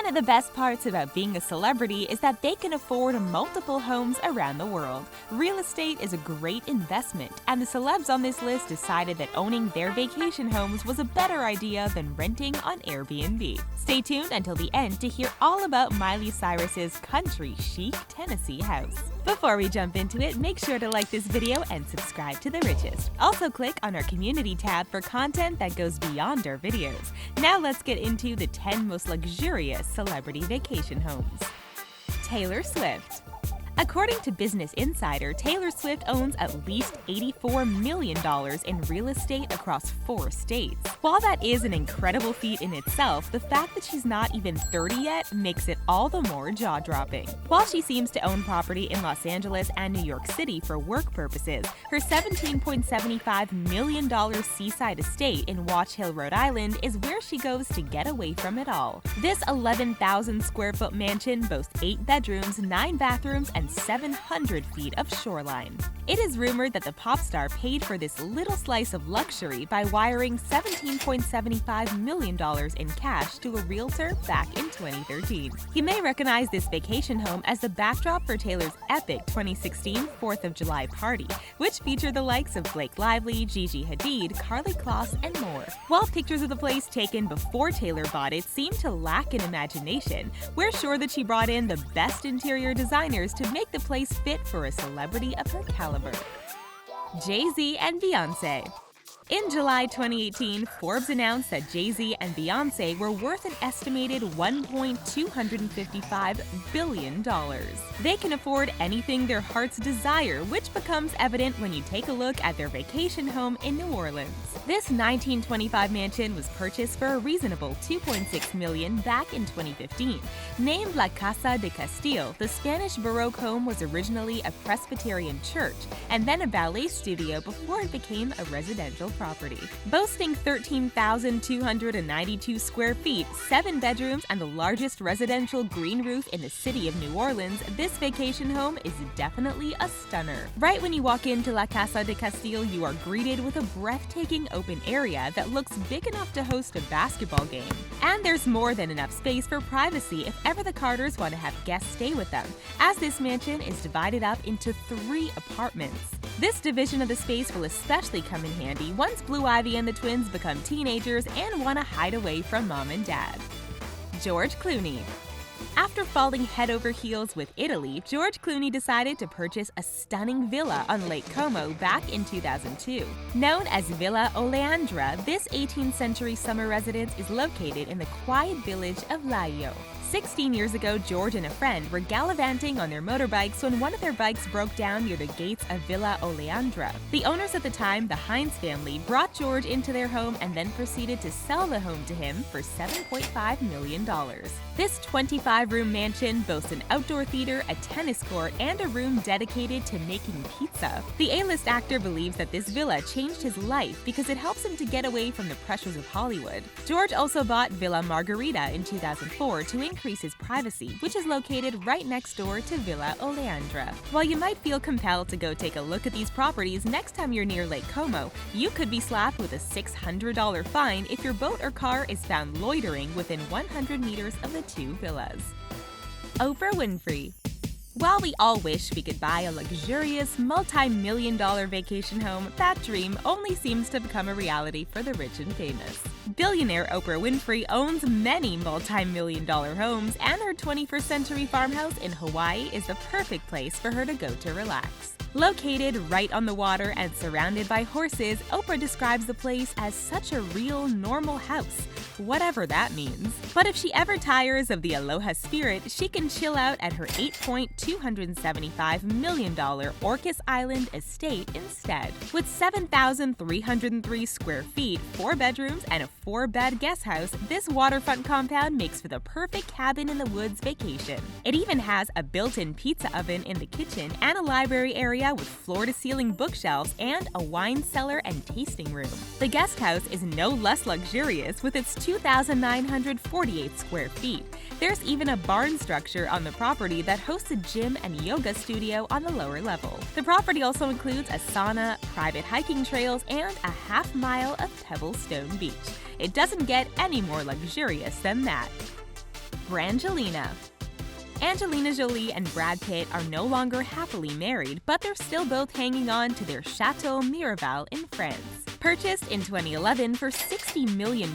One of the best parts about being a celebrity is that they can afford multiple homes around the world. Real estate is a great investment, and the celebs on this list decided that owning their vacation homes was a better idea than renting on Airbnb. Stay tuned until the end to hear all about Miley Cyrus's country chic Tennessee house. Before we jump into it, make sure to like this video and subscribe to The Richest. Also click on our community tab for content that goes beyond our videos. Now let's get into the 10 most luxurious celebrity vacation homes. Taylor Swift. According to Business Insider, Taylor Swift owns at least $84 million in real estate across 4 states. While that is an incredible feat in itself, the fact that she's not even 30 yet makes it all the more jaw-dropping. While she seems to own property in Los Angeles and New York City for work purposes, her $17.75 million seaside estate in Watch Hill, Rhode Island is where she goes to get away from it all. This 11,000 square foot mansion boasts 8 bedrooms, 9 bathrooms, and 700 feet of shoreline. It is rumored that the pop star paid for this little slice of luxury by wiring $17.75 million in cash to a realtor back in 2013. You may recognize this vacation home as the backdrop for Taylor's epic 2016 4th of July party, which featured the likes of Blake Lively, Gigi Hadid, Karlie Kloss, and more. While pictures of the place taken before Taylor bought it seem to lack in imagination, we're sure that she brought in the best interior designers to make the place fit for a celebrity of her caliber. Jay-Z and Beyoncé. In July 2018, Forbes announced that Jay-Z and Beyoncé were worth an estimated $1.255 billion. They can afford anything their hearts desire, which becomes evident when you take a look at their vacation home in New Orleans. This 1925 mansion was purchased for a reasonable $2.6 million back in 2015. Named La Casa de Castillo, the Spanish Baroque home was originally a Presbyterian church and then a ballet studio before it became a residential property. Boasting 13,292 square feet, 7 bedrooms, and the largest residential green roof in the city of New Orleans, this vacation home is definitely a stunner. Right when you walk into La Casa de Castillo, you are greeted with a breathtaking open area that looks big enough to host a basketball game. And there's more than enough space for privacy if ever the Carters want to have guests stay with them, as this mansion is divided up into 3 apartments. This division of the space will especially come in handy once Blue Ivy and the twins become teenagers and want to hide away from mom and dad. George Clooney. After falling head over heels with Italy, George Clooney decided to purchase a stunning villa on Lake Como back in 2002. Known as Villa Oleandra, this 18th century summer residence is located in the quiet village of Laio. 16 years ago, George and a friend were gallivanting on their motorbikes when one of their bikes broke down near the gates of Villa Oleandra. The owners at the time, the Hines family, brought George into their home and then proceeded to sell the home to him for $7.5 million. This 25-room mansion boasts an outdoor theater, a tennis court, and a room dedicated to making pizza. The A-list actor believes that this villa changed his life because it helps him to get away from the pressures of Hollywood. George also bought Villa Margarita in 2004 to increase his privacy, which is located right next door to Villa Oleandra. While you might feel compelled to go take a look at these properties next time you're near Lake Como, you could be slapped with a $600 fine if your boat or car is found loitering within 100 meters of the 2 villas. Oprah Winfrey. While we all wish we could buy a luxurious, multi-million-dollar vacation home, that dream only seems to become a reality for the rich and famous. Billionaire Oprah Winfrey owns many multi-million-dollar homes, and her 21st century farmhouse in Hawaii is the perfect place for her to go to relax. Located right on the water and surrounded by horses, Oprah describes the place as such a real, normal house, whatever that means. But if she ever tires of the aloha spirit, she can chill out at her $8.275 million Orcas Island estate instead. With 7,303 square feet, 4 bedrooms, and a 4-bed guest house, this waterfront compound makes for the perfect cabin-in-the-woods vacation. It even has a built-in pizza oven in the kitchen and a library area with floor-to-ceiling bookshelves and a wine cellar and tasting room. The guest house is no less luxurious with its 2,948 square feet. There's even a barn structure on the property that hosts a gym and yoga studio on the lower level. The property also includes a sauna, private hiking trails, and a half-mile of Pebblestone Beach. It doesn't get any more luxurious than that. Brangelina. Angelina Jolie and Brad Pitt are no longer happily married, but they're still both hanging on to their Chateau Miraval in France. Purchased in 2011 for $60 million,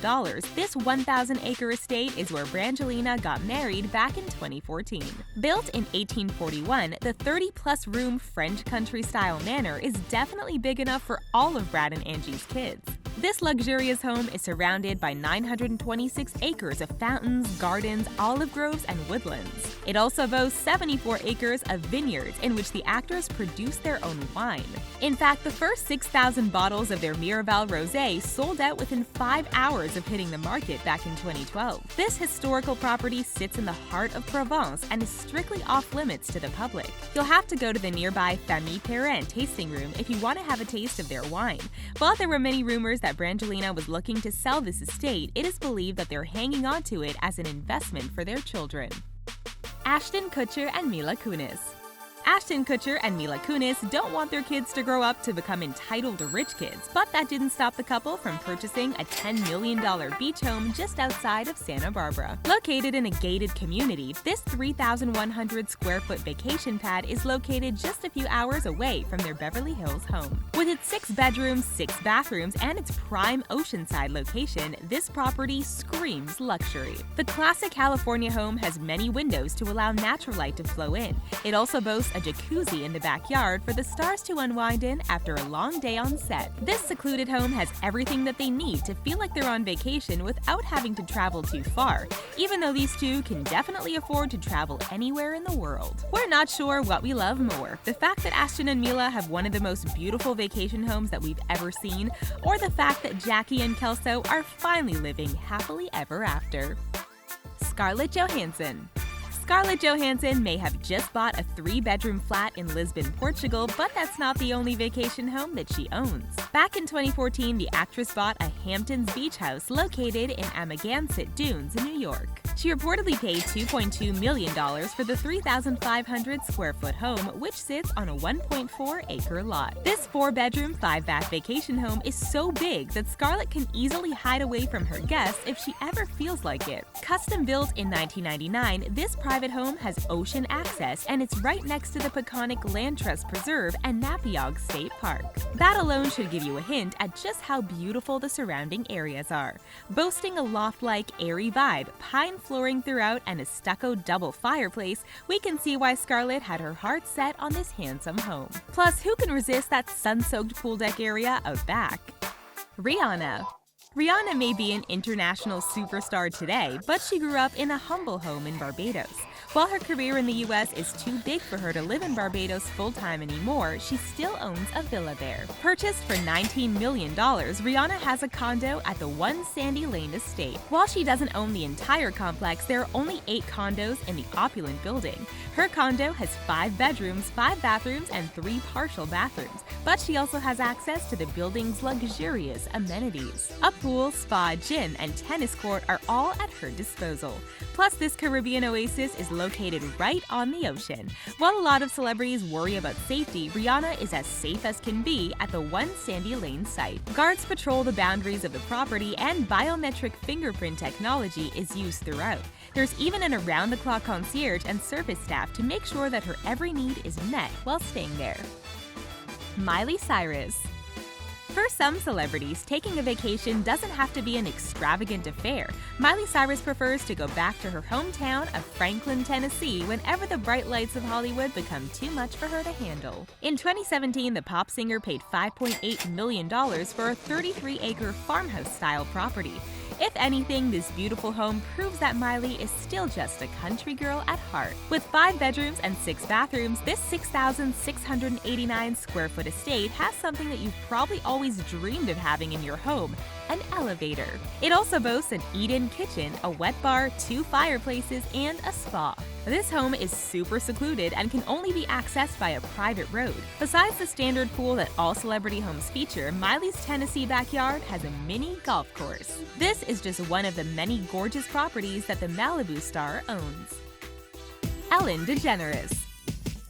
this 1,000-acre estate is where Brangelina got married back in 2014. Built in 1841, the 30-plus room French country-style manor is definitely big enough for all of Brad and Angie's kids. This luxurious home is surrounded by 926 acres of fountains, gardens, olive groves, and woodlands. It also boasts 74 acres of vineyards in which the actors produce their own wine. In fact, the first 6,000 bottles of their Miraval Rosé sold out within 5 hours of hitting the market back in 2012. This historical property sits in the heart of Provence and is strictly off-limits to the public. You'll have to go to the nearby Famille Perrin tasting room if you want to have a taste of their wine. While there were many rumors that Brangelina was looking to sell this estate, it is believed that they're hanging on to it as an investment for their children. Ashton Kutcher and Mila Kunis. Ashton Kutcher and Mila Kunis don't want their kids to grow up to become entitled rich kids, but that didn't stop the couple from purchasing a $10 million beach home just outside of Santa Barbara. Located in a gated community, this 3,100 square foot vacation pad is located just a few hours away from their Beverly Hills home. With its 6 bedrooms, 6 bathrooms, and its prime oceanside location, this property screams luxury. The classic California home has many windows to allow natural light to flow in. It also boasts a jacuzzi in the backyard for the stars to unwind in after a long day on set. This secluded home has everything that they need to feel like they're on vacation without having to travel too far, even though these two can definitely afford to travel anywhere in the world. We're not sure what we love more, the fact that Ashton and Mila have one of the most beautiful vacation homes that we've ever seen, or the fact that Jackie and Kelso are finally living happily ever after. Scarlett Johansson. Scarlett Johansson may have just bought a 3-bedroom flat in Lisbon, Portugal, but that's not the only vacation home that she owns. Back in 2014, the actress bought a Hamptons beach house located in Amagansett Dunes in New York. She reportedly paid $2.2 million for the 3,500 square foot home, which sits on a 1.4-acre lot. This 4-bedroom, 5-bath vacation home is so big that Scarlett can easily hide away from her guests if she ever feels like it. Custom built in 1999, this private home has ocean access and it's right next to the Peconic Land Trust Preserve and Napiog State Park. That alone should give you a hint at just how beautiful the surrounding areas are. Boasting a loft-like, airy vibe, pine flooring throughout, and a stucco double fireplace, we can see why Scarlett had her heart set on this handsome home. Plus, who can resist that sun-soaked pool deck area out back? Rihanna. Rihanna may be an international superstar today, but she grew up in a humble home in Barbados. While her career in the US is too big for her to live in Barbados full-time anymore, she still owns a villa there. Purchased for $19 million, Rihanna has a condo at the One Sandy Lane estate. While she doesn't own the entire complex, there are only 8 condos in the opulent building. Her condo has 5 bedrooms, 5 bathrooms, and 3 partial bathrooms, but she also has access to the building's luxurious amenities. A pool, spa, gym, and tennis court are all at her disposal. Plus, this Caribbean oasis is located right on the ocean. While a lot of celebrities worry about safety, Rihanna is as safe as can be at the One Sandy Lane site. Guards patrol the boundaries of the property, and biometric fingerprint technology is used throughout. There's even an around-the-clock concierge and service staff to make sure that her every need is met while staying there. Miley Cyrus. For some celebrities, taking a vacation doesn't have to be an extravagant affair. Miley Cyrus prefers to go back to her hometown of Franklin, Tennessee whenever the bright lights of Hollywood become too much for her to handle. In 2017, the pop singer paid $5.8 million for a 33-acre farmhouse-style property. If anything, this beautiful home proves that Miley is still just a country girl at heart. With 5 bedrooms and 6 bathrooms, this 6,689 square foot estate has something that you've probably always dreamed of having in your home: an elevator. It also boasts an eat-in kitchen, a wet bar, 2 fireplaces, and a spa. This home is super secluded and can only be accessed by a private road. Besides the standard pool that all celebrity homes feature, Miley's Tennessee backyard has a mini golf course. This is just one of the many gorgeous properties that the Malibu star owns. Ellen DeGeneres.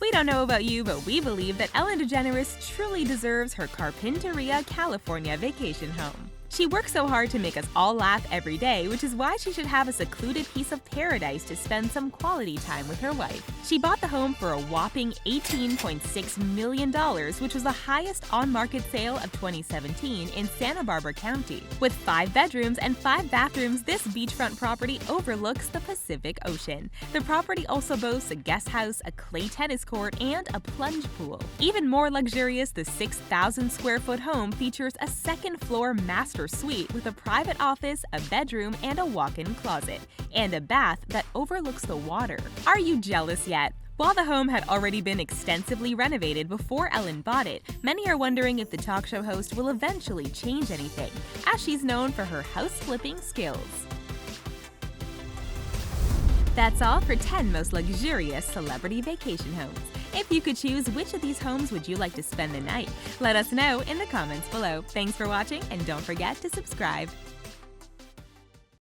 We don't know about you, but we believe that Ellen DeGeneres truly deserves her Carpinteria, California vacation home. She works so hard to make us all laugh every day, which is why she should have a secluded piece of paradise to spend some quality time with her wife. She bought the home for a whopping $18.6 million, which was the highest on-market sale of 2017 in Santa Barbara County. With 5 bedrooms and 5 bathrooms, this beachfront property overlooks the Pacific Ocean. The property also boasts a guest house, a clay tennis court, and a plunge pool. Even more luxurious, the 6,000-square-foot home features a second-floor master suite with a private office, a bedroom, and a walk-in closet, and a bath that overlooks the water. Are you jealous yet? While the home had already been extensively renovated before Ellen bought it, many are wondering if the talk show host will eventually change anything, as she's known for her house-flipping skills. That's all for 10 most luxurious celebrity vacation homes. If you could choose, which of these homes would you like to spend the night? Let us know in the comments below. Thanks for watching, and don't forget to subscribe.